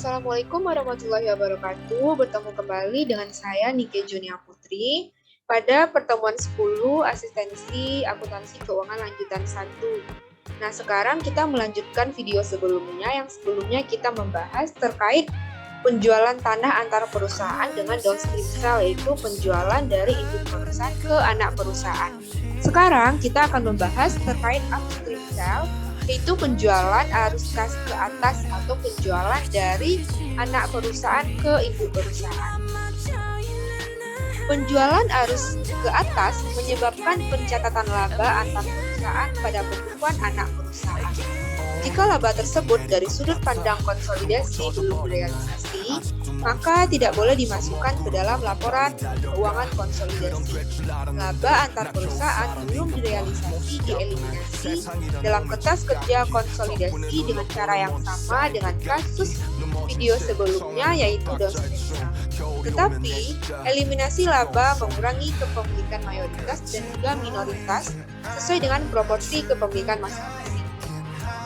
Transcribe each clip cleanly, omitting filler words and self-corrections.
Assalamualaikum warahmatullahi wabarakatuh. Bertemu kembali dengan saya Nike Junia Putri pada pertemuan 10 asistensi akuntansi keuangan lanjutan 1. Nah, sekarang kita melanjutkan video sebelumnya yang sebelumnya kita membahas terkait penjualan tanah antar perusahaan dengan downstream sale, yaitu penjualan dari induk perusahaan ke anak perusahaan. Sekarang kita akan membahas terkait upstream sale, yaitu penjualan arus kas ke atas atau penjualan dari anak perusahaan ke induk perusahaan. Penjualan arus ke atas menyebabkan pencatatan laba antar perusahaan pada pembukuan anak perusahaan. Jika laba tersebut dari sudut pandang konsolidasi belum direalisasi, maka tidak boleh dimasukkan ke dalam laporan keuangan konsolidasi. Laba antar perusahaan belum direalisasi dieliminasi dalam kertas kerja konsolidasi dengan cara yang sama dengan kasus video sebelumnya, yaitu downstream sale. Tetapi, eliminasi laba mengurangi kepemilikan mayoritas dan juga minoritas sesuai dengan proporsi kepemilikan masing-masing.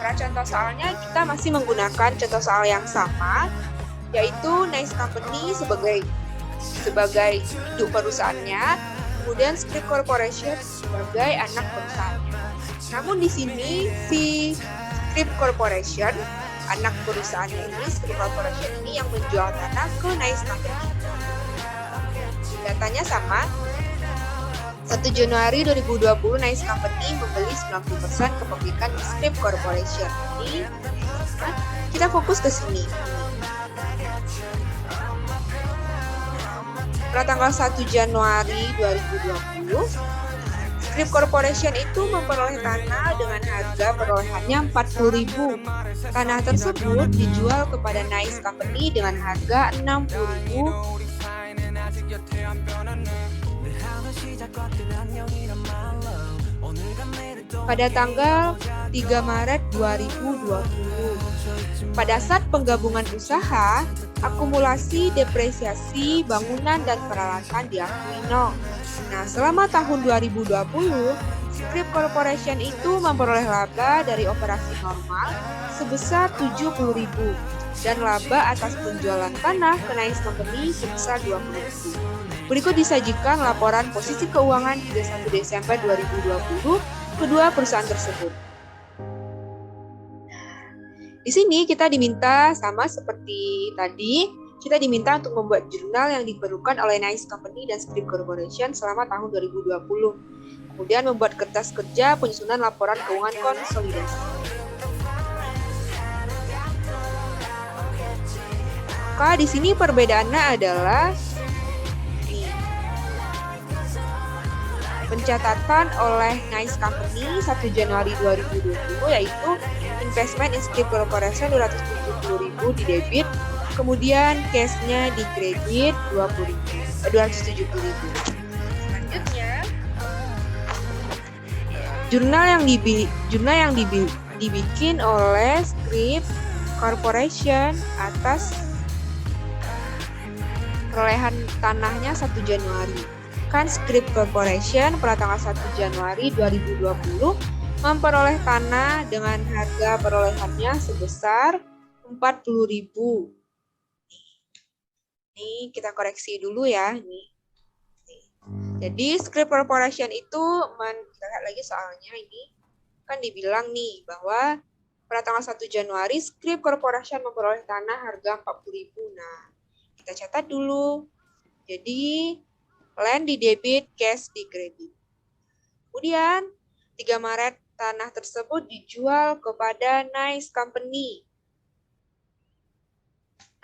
Pada contoh soalnya, kita masih menggunakan contoh soal yang sama, yaitu Nice Company sebagai induk perusahaannya, kemudian Scrip Corporation sebagai anak perusahaannya. Namun di sini si Scrip Corporation, anak perusahaannya ini, Scrip Corporation ini yang menjual tanah ke Nice Company. Datanya sama. 1 Januari 2020 Nice Company membeli 90% kepemilikan di Scrip Corporation. Ini kita fokus ke sini. Pada tanggal 1 Januari 2020, Scrip Corporation itu memperoleh tanah dengan harga perolehannya 40.000. Tanah tersebut dijual kepada Nice Company dengan harga 60.000. Pada tanggal 3 Maret 2020. Pada saat penggabungan usaha, akumulasi depresiasi bangunan dan peralatan diakui nol. Nah, selama tahun 2020, Scrip Corporation itu memperoleh laba dari operasi normal sebesar 70.000 dan laba atas penjualan tanah ke Nice Company sebesar 20.000. Berikut disajikan laporan posisi keuangan 31 Desember 2020 kedua perusahaan tersebut. Di sini kita diminta sama seperti tadi, kita diminta untuk membuat jurnal yang diperlukan oleh Nice Company dan Scrip Corporation selama tahun 2020. Kemudian membuat kertas kerja penyusunan laporan keuangan konsolidasi. Maka di sini perbedaannya adalah pencatatan oleh Nice Company 1 Januari 2020 yaitu investment in Scrip Corporation 270.000 di debit, kemudian cash-nya di kredit 270.000. Selanjutnya, jurnal yang dibikin oleh Scrip Corporation atas perolehan tanahnya 1 Januari. Kan Scrip Corporation pada tanggal 1 Januari 2020 memperoleh tanah dengan harga perolehannya sebesar 40.000. Ini kita koreksi dulu ya. Jadi Scrip Corporation itu, kita lihat lagi soalnya ini, kan dibilang nih bahwa pada tanggal 1 Januari Scrip Corporation memperoleh tanah harga 40.000. Nah, kita catat dulu. Jadi land di debit, cash di kredit. Kemudian 3 Maret tanah tersebut dijual kepada Nice Company.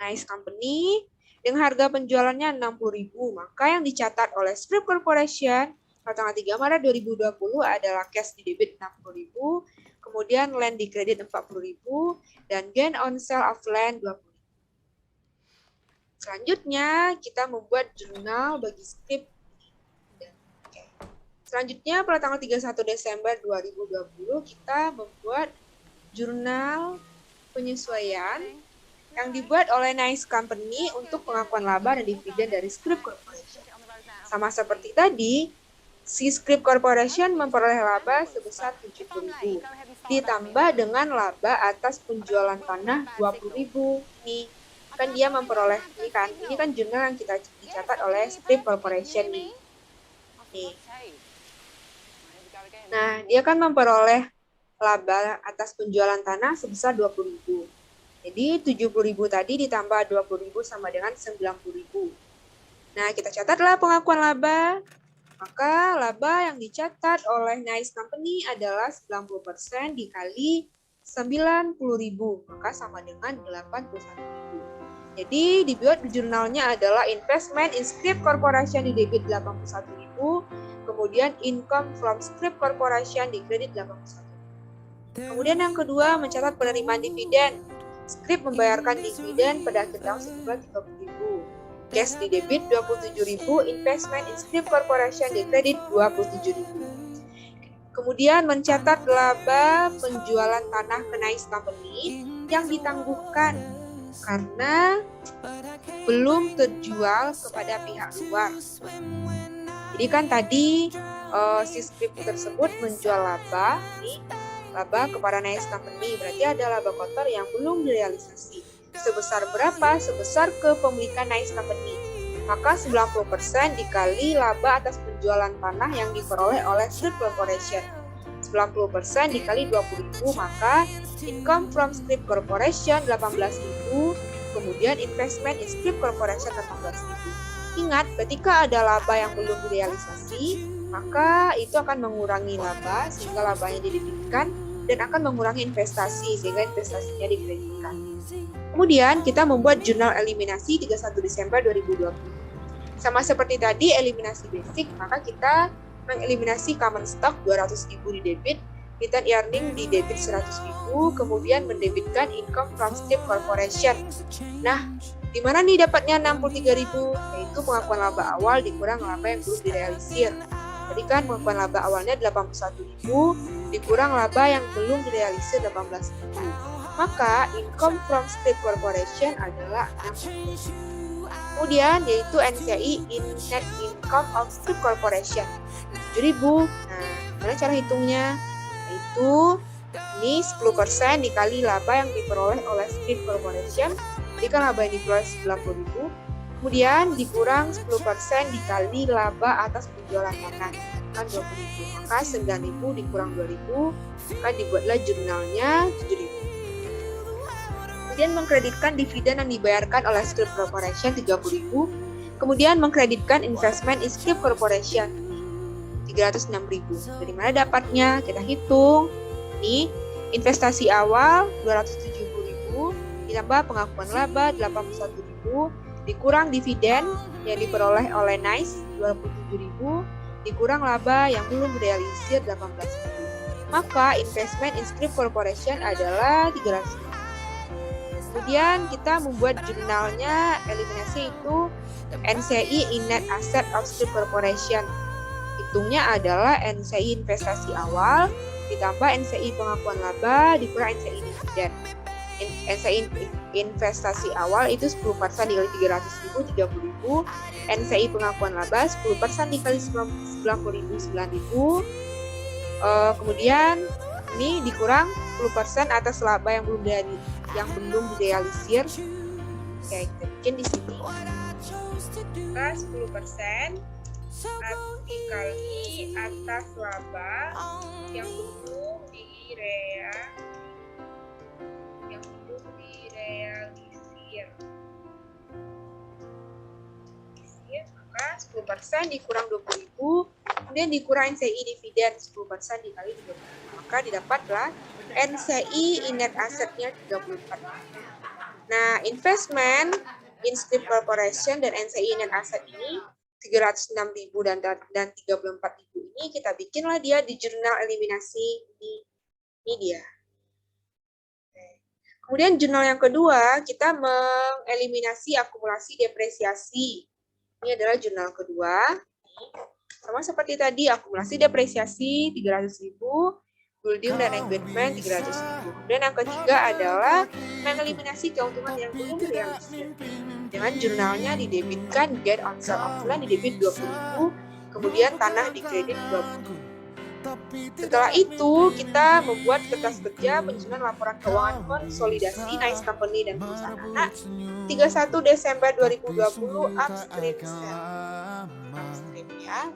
Nice Company dengan harga penjualannya 60.000. Maka yang dicatat oleh Scrip Corporation pada tanggal 3 Maret 2020 adalah cash di debit 60.000, kemudian land di kredit 40.000 dan gain on sale of land 20.000. Selanjutnya, kita membuat jurnal bagi Scrip. Selanjutnya, pada tanggal 31 Desember 2020, kita membuat jurnal penyesuaian yang dibuat oleh Nice Company untuk pengakuan laba dan dividen dari Scrip Corporation. Sama seperti tadi, si Scrip Corporation memperoleh laba sebesar 70.000, ditambah dengan laba atas penjualan tanah 20.000 nih. kan dia memperoleh ini kan jurnal yang kita dicatat oleh Scrip Corporation nih. Nah, dia kan memperoleh laba atas penjualan tanah sebesar 20.000. Jadi 70.000 tadi ditambah 20.000 sama dengan 90.000. Nah, kita catatlah pengakuan laba. Maka laba yang dicatat oleh Nice Company adalah 90% dikali 90.000, maka sama dengan 81.000. Jadi dibuat di jurnalnya adalah investment in Scrip Corporation di debit 81.000, kemudian income from Scrip Corporation di kredit 81.000. Kemudian yang kedua, mencatat penerimaan dividen. Scrip membayarkan dividen pada akhir tahun sejumlah 30.000. Cash di debit 27.000, investment in Scrip Corporation di kredit 27.000. Kemudian mencatat laba penjualan tanah ke Nice Company yang ditangguhkan karena belum terjual kepada pihak luar. Jadi kan tadi si Scrip tersebut menjual laba kepada Nice Company, berarti ada laba kotor yang belum direalisasi. Sebesar berapa? Sebesar kepemilikan Nice Company. Maka 90% dikali laba atas penjualan tanah yang diperoleh oleh Scrip Corporation. 90% dikali 20.000, maka income from Scrip Corporation 18.000, kemudian investment in Scrip Corporation 18.000. Ingat, ketika ada laba yang belum direalisasi, maka itu akan mengurangi laba sehingga labanya didebitkan dan akan mengurangi investasi sehingga investasinya dikreditkan. Kemudian kita membuat jurnal eliminasi 31 Desember 2020. Sama seperti tadi eliminasi basic, maka kita mengeliminasi common stock 200.000 di debit, return earning di debit 100.000, kemudian mendebitkan income from Scrip Corporation. Nah, di mana nih dapatnya 63.000? Yaitu pengakuan laba awal dikurang laba yang belum direalisir. Tadi kan pengakuan laba awalnya 81.000 dikurang laba yang belum direalisir 18.000. Maka income from Scrip Corporation adalah 6.000. Kemudian yaitu NCI net income of Scrip Corporation 7.000. Nah, gimana cara hitungnya? Yaitu ini 10% dikali laba yang diperoleh oleh Scrip Corporation. Jadi kan laba yang diperoleh 90.000. Kemudian dikurang 10% dikali laba atas penjualan tanah kan 20.000. Maka 9.000 dikurang 2.000, maka dibuatlah jurnalnya 7.000. Kemudian mengkreditkan dividen yang dibayarkan oleh Scrip Corporation 30.000, kemudian mengkreditkan investment in Scrip Corporation 306.000. Dari mana dapatnya? Kita hitung. Ini investasi awal 270.000 ditambah pengakuan laba 81.000 dikurang dividen yang diperoleh oleh Nice 27.000 dikurang laba yang belum realisir 18.000. Maka investment in Scrip Corporation adalah 300.000. Kemudian kita membuat jurnalnya eliminasi itu NCI in net asset of Scrip Corporation. Hitungnya adalah NCI investasi awal ditambah NCI pengakuan laba dikurang NCI dividen. NCI investasi awal itu 10% dikali 300.000 30.000, NCI pengakuan laba 10% dikali 90.000 9.000. Kemudian ini dikurang 10% atas laba yang belum direalisir. Oke, kita bikin di sini. Maka 10% dikali atas laba yang belum direalisir. Maka 10% dikurang 20.000, kemudian dikurang NCI dividen 10% dikali 20.000. Maka didapatlah NCI in net asset-nya 34. Nah, investment in Scrip Corporation dan NCI net asset ini 306.000 dan 34.000 ini kita bikinlah dia di jurnal eliminasi ini dia. Kemudian jurnal yang kedua, kita mengeliminasi akumulasi depresiasi. Ini adalah jurnal kedua. Sama seperti tadi, akumulasi depresiasi 300.000, building dan engagement 300.000. Kemudian yang ketiga adalah mengeliminasi keuntungan yang belum direalisir. Dengan jurnalnya didebitkan gain on sale of land di debit 20.000, kemudian tanah di kredit 20.000. Setelah itu, kita membuat kertas kerja penyusunan laporan keuangan konsolidasi nice company dan perusahaan anak 31 Desember 2020 upstream sale. Upstream ya.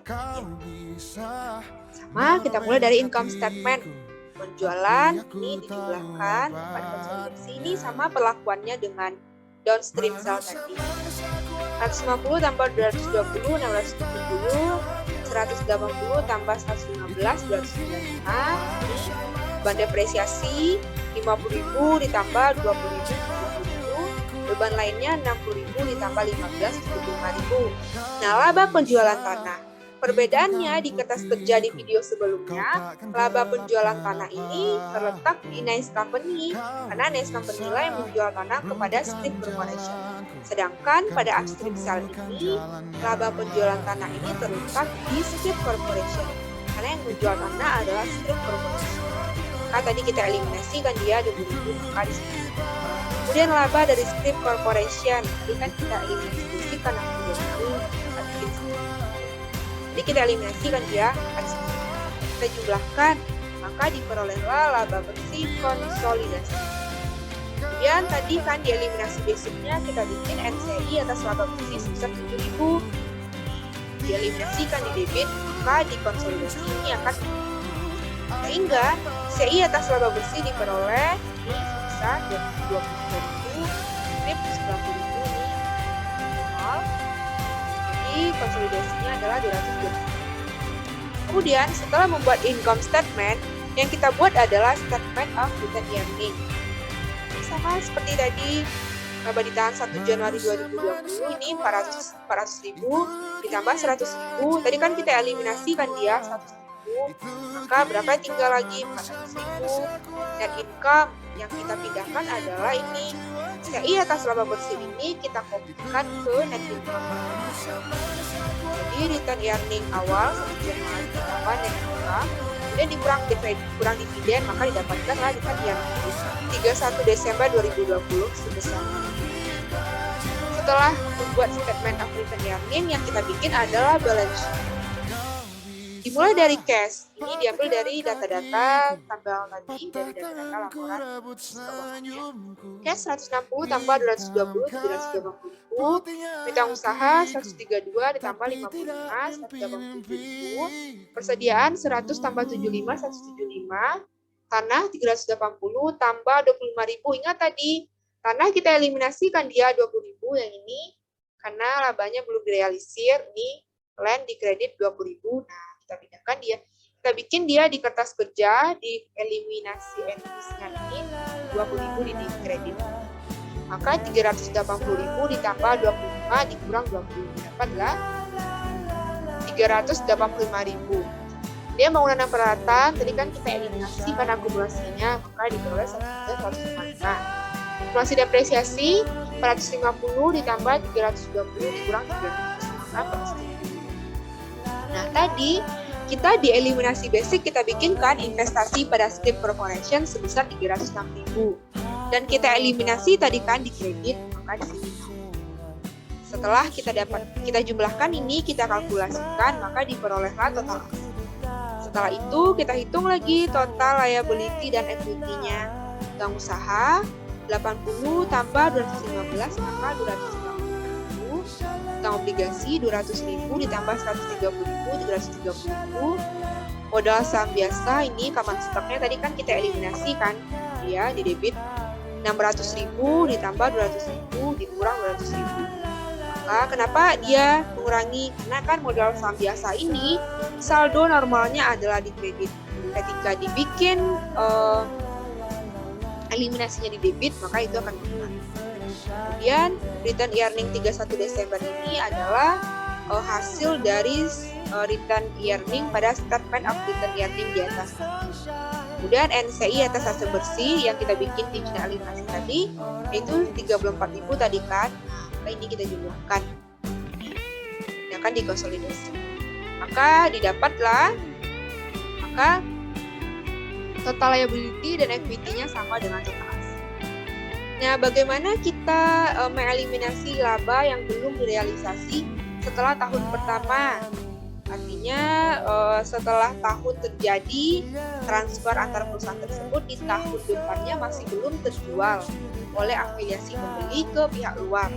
Sama, kita mulai dari income statement. Penjualan ini dijumlahkan pada konsolidasi ini sama perlakuannya dengan downstream sale tadi. 150 tambah 220, 670, 180 tambah 115, 295. Beban depresiasi 50.000 ditambah 20.000, 70.000. Beban lainnya 60.000 ditambah 15, 75.000. Nah, laba penjualan tanah. Perbedaannya di kertas kerja di video sebelumnya, laba penjualan tanah ini terletak di Nice Company karena Nice Company lah yang menjual tanah kepada Strip Corporation. Sedangkan pada upstream sale ini, laba penjualan tanah ini terletak di Strip Corporation karena yang menjual tanah adalah Strip Corporation. Maka tadi kita eliminasi kan dia 20.000 maka di sini. Kemudian laba dari Strip Corporation, tadi kan kita eliminasi karena jadi kita eliminasikan dia, kita jumlahkan, maka diperolehlah laba bersih konsolidasi. Kemudian tadi kan di eliminasi basicnya kita bikin NCI atas laba bersih sebesar 7.000. Dieliminasikan di debit, maka di konsolidasi ini akan sehingga CI atas laba bersih diperoleh ini sebesar 20.000, strip 90.000 ini konsolidasinya adalah 220. Kemudian setelah membuat income statement, yang kita buat adalah statement of return earning. Sama seperti tadi, laba ditahan 1 Januari 2020 ini 400.000 ditambah 100.000. Tadi kan kita eliminasikan dia 100.000, maka berapa tinggal lagi 400.000. Dan income yang kita pindahkan adalah ini. CI atas laba bersih ini kita kopikan ke net income. Jadi return earning awal 1 Januari ditambah net income, kemudian dikurang dividen, maka didapatkanlah return earning 31 Desember 2020 sebesar. Setelah membuat statement of return earning, yang kita bikin adalah balance sheet. Dimulai dari cash, ini diambil dari data-data tabel tadi, dari data-data laporan keuangannya. Cash 160 tambah 220, 780.000. Bidang usaha 132 ditambah 55, 180.000. Persediaan 100 tambah 75, 175. Tanah 380 tambah 25.000. Ingat tadi, tanah kita eliminasikan dia 20.000 yang ini, karena labanya belum direalisir, ini land di kredit 20.000. Nah, kita pindahkan dia, kita bikin dia di kertas kerja, di eliminasi entries-nya ini 20.000 di kredit, maka 380.000 ditambah 25 dikurang 20, dapatlah 385.000. Dia menggunakan peralatan, tadi kan kita eliminasi kan akumulasinya, maka diperoleh 1.155. Akumulasi depresiasi 450 ditambah 320 dikurang 300, maka pasti. Nah, tadi kita di eliminasi basic kita bikinkan investasi pada Strip Corporation sebesar 306.000. Dan kita eliminasi tadi kan di kredit, maka di sini. Setelah kita jumlahkan ini, kita kalkulasikan, maka diperolehlah total aset. Setelah itu, kita hitung lagi total liability dan equity-nya. Utang usaha 80 tambah 215, maka 250. Utang obligasi 200.000 ditambah 130.000, 330.000. Modal saham biasa ini common stock-nya tadi kan kita eliminasi kan, dia di debit 600.000 ditambah 200.000 dikurang 200.000. Maka kenapa dia mengurangi? Karena kan modal saham biasa ini saldo normalnya adalah di kredit. Ketika dibikin eliminasinya di debit, maka itu akan berkurang. Kemudian return earning 31 Desember ini adalah hasil dari return earning pada statement of return earning di atas. Kemudian NCI atas hasil bersih yang kita bikin di jurnal eliminasi tadi yaitu 34.000 tadi kan. Nah, ini kita jumlahkan. Ini akan dikonsolidasi. Maka didapatlah total liability dan equity-nya sama dengan total aset. Nah, bagaimana kita mengeliminasi laba yang belum direalisasi setelah tahun pertama? Artinya setelah tahun terjadi transfer antar perusahaan tersebut, di tahun depannya masih belum terjual oleh afiliasi pembeli ke pihak luar.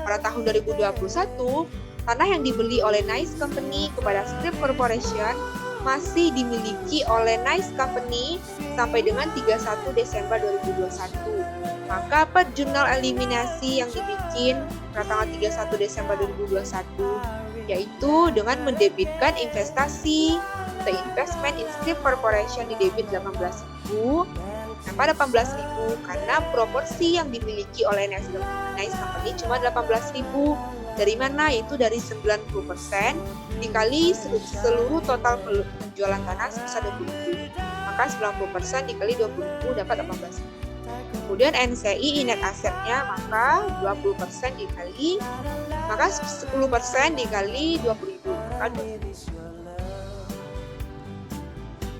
Pada tahun 2021, tanah yang dibeli oleh Nice Company kepada Scrip Corporation masih dimiliki oleh Nice Company sampai dengan 31 Desember 2021. Maka per jurnal eliminasi yang dibikin pada tanggal 31 Desember 2021 yaitu dengan mendebitkan investasi The Investment in Scrip Corporation di debit 18.000 dan pada 18.000 karena proporsi yang dimiliki oleh Nice Company cuma 18.000. Dari mana? Itu dari 90% dikali seluruh total penjualan tanah sebesar 20.000. Maka 90% dikali 20.000 dapat 18.000. Kemudian NCI net asetnya maka 20% dikali, maka 10% dikali 20.000. Maka 20.000.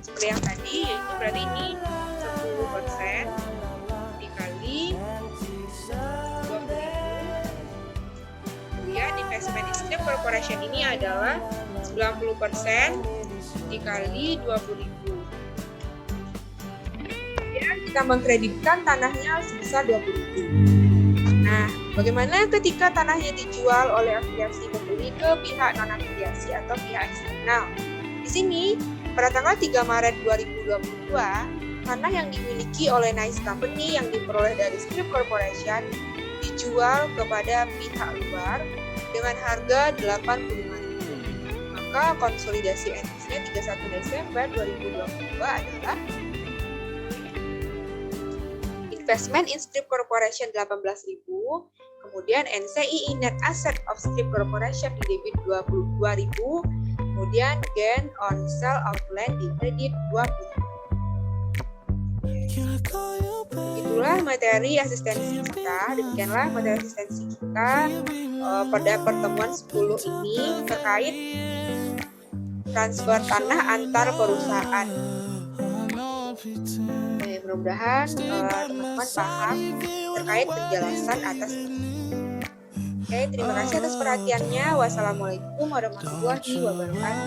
Seperti yang tadi, yaitu berarti ini 10% dikali 20.000. Kemudian investment in Scrip Corporation ini adalah 90% dikali 20.000. Kemudian kita mengkreditkan tanahnya sebesar 20.000. Nah, bagaimana ketika tanahnya dijual oleh afiliasi pembeli ke pihak non-afiliasi atau pihak eksternal? Di sini, pada tanggal 3 Maret 2022, tanah yang dimiliki oleh Nice Company yang diperoleh dari Scrip Corporation dijual kepada pihak luar dengan harga 85.000. Maka konsolidasi NIS-nya 31 Desember 2022 adalah investment in Scrip Corporation 18.000, kemudian NCI net asset of Scrip Corporation di debit 22.000, kemudian gain on sale of land di kredit 20.000. Itulah materi asistensi kita. Demikianlah materi asistensi kita pada pertemuan 10 ini terkait transfer tanah antar perusahaan. Mudah-mudahan teman-teman paham terkait penjelasan atas ini. Oke, terima kasih atas perhatiannya. Wassalamualaikum warahmatullahi wabarakatuh.